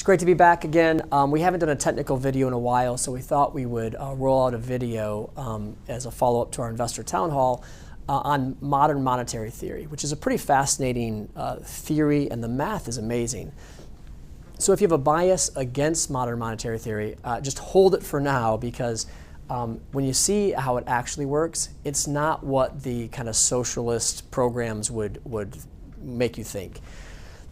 It's great to be back again. We haven't done a technical video in a while, so we thought we would roll out a video as a follow-up to our investor town hall on modern monetary theory, which is a pretty fascinating theory, and the math is amazing. So if you have a bias against modern monetary theory, just hold it for now, because when you see how it actually works, it's not what the kind of socialist programs would make you think.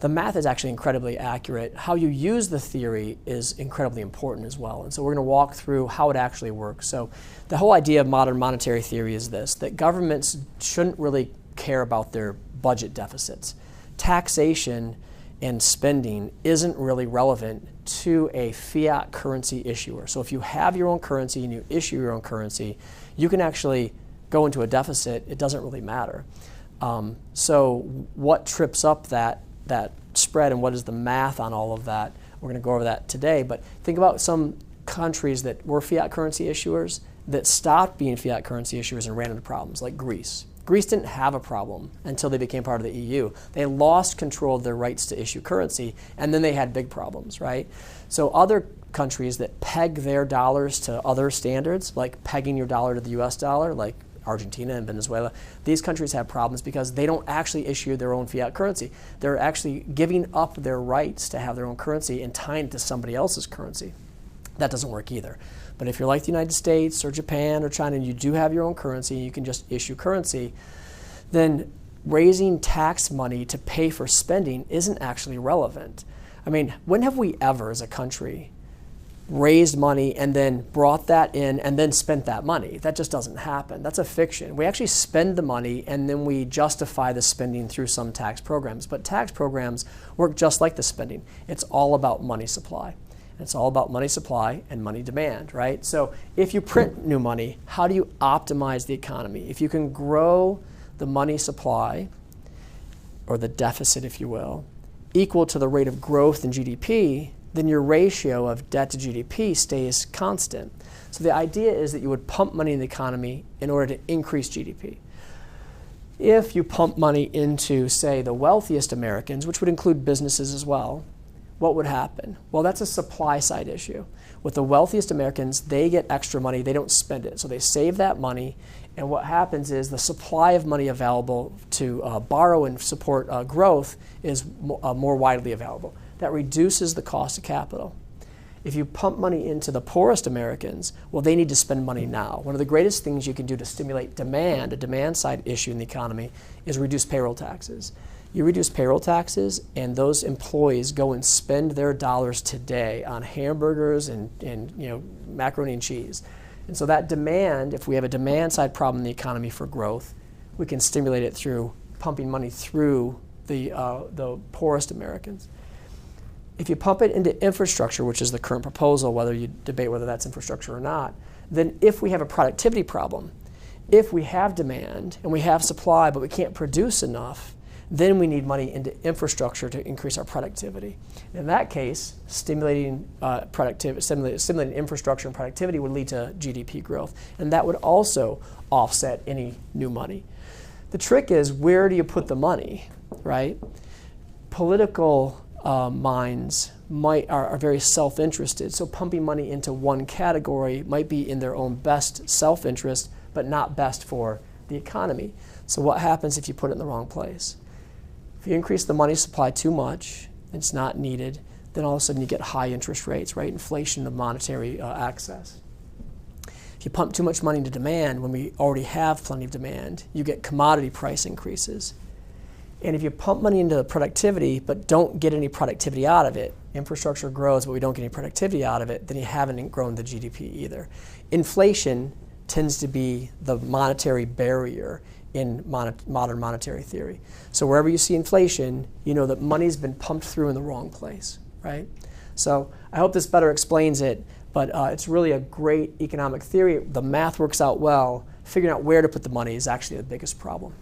The math is actually incredibly accurate. How you use the theory is incredibly important as well. And so we're going to walk through how it actually works. So the whole idea of modern monetary theory is this, that governments shouldn't really care about their budget deficits. Taxation and spending isn't really relevant to a fiat currency issuer. So if you have your own currency and you issue your own currency, you can actually go into a deficit. It doesn't really matter. So what trips up that spread, and what is the math on all of that? We're going to go over that today. But think about some countries that were fiat currency issuers that stopped being fiat currency issuers and ran into problems, like Greece. Greece didn't have a problem until they became part of the EU. They lost control of their rights to issue currency, and then they had big problems, right? So other countries that peg their dollars to other standards, like pegging your dollar to the US dollar, like Argentina and Venezuela, these countries have problems because they don't actually issue their own fiat currency. They're actually giving up their rights to have their own currency and tying it to somebody else's currency. That doesn't work either. But if you're like the United States or Japan or China and you do have your own currency and you can just issue currency, then raising tax money to pay for spending isn't actually relevant. I mean, when have we ever as a country raised money and then brought that in and then spent that money? That just doesn't happen. That's a fiction. We actually spend the money and then we justify the spending through some tax programs. But tax programs work just like the spending. It's all about money supply. It's all about money supply and money demand, right? So if you print new money, how do you optimize the economy? If you can grow the money supply, or the deficit if you will, equal to the rate of growth in GDP, then your ratio of debt to GDP stays constant. So the idea is that you would pump money in the economy in order to increase GDP. If you pump money into, say, the wealthiest Americans, which would include businesses as well, what would happen? Well, that's a supply side issue. With the wealthiest Americans, they get extra money, they don't spend it. So they save that money, and what happens is the supply of money available to borrow and support growth is more widely available. That reduces the cost of capital. If you pump money into the poorest Americans, well, they need to spend money now. One of the greatest things you can do to stimulate demand, a demand side issue in the economy, is reduce payroll taxes. You reduce payroll taxes, and those employees go and spend their dollars today on hamburgers and macaroni and cheese. And so that demand, if we have a demand side problem in the economy for growth, we can stimulate it through pumping money through the poorest Americans. If you pump it into infrastructure, which is the current proposal, whether you debate whether that's infrastructure or not, then if we have a productivity problem, if we have demand and we have supply but we can't produce enough, then we need money into infrastructure to increase our productivity. In that case, stimulating infrastructure and productivity would lead to GDP growth, and that would also offset any new money. The trick is, where do you put the money, right? Political minds are very self-interested, so pumping money into one category might be in their own best self-interest, but not best for the economy. So what happens if you put it in the wrong place? If you increase the money supply too much, it's not needed, then all of a sudden you get high interest rates, right? Inflation of monetary access. If you pump too much money into demand when we already have plenty of demand, you get commodity price increases. And if you pump money into productivity but don't get any productivity out of it, infrastructure grows but we don't get any productivity out of it, then you haven't grown the GDP either. Inflation tends to be the monetary barrier in modern monetary theory. So wherever you see inflation, you know that money's been pumped through in the wrong place, right? So I hope this better explains it, but it's really a great economic theory. The math works out well. Figuring out where to put the money is actually the biggest problem.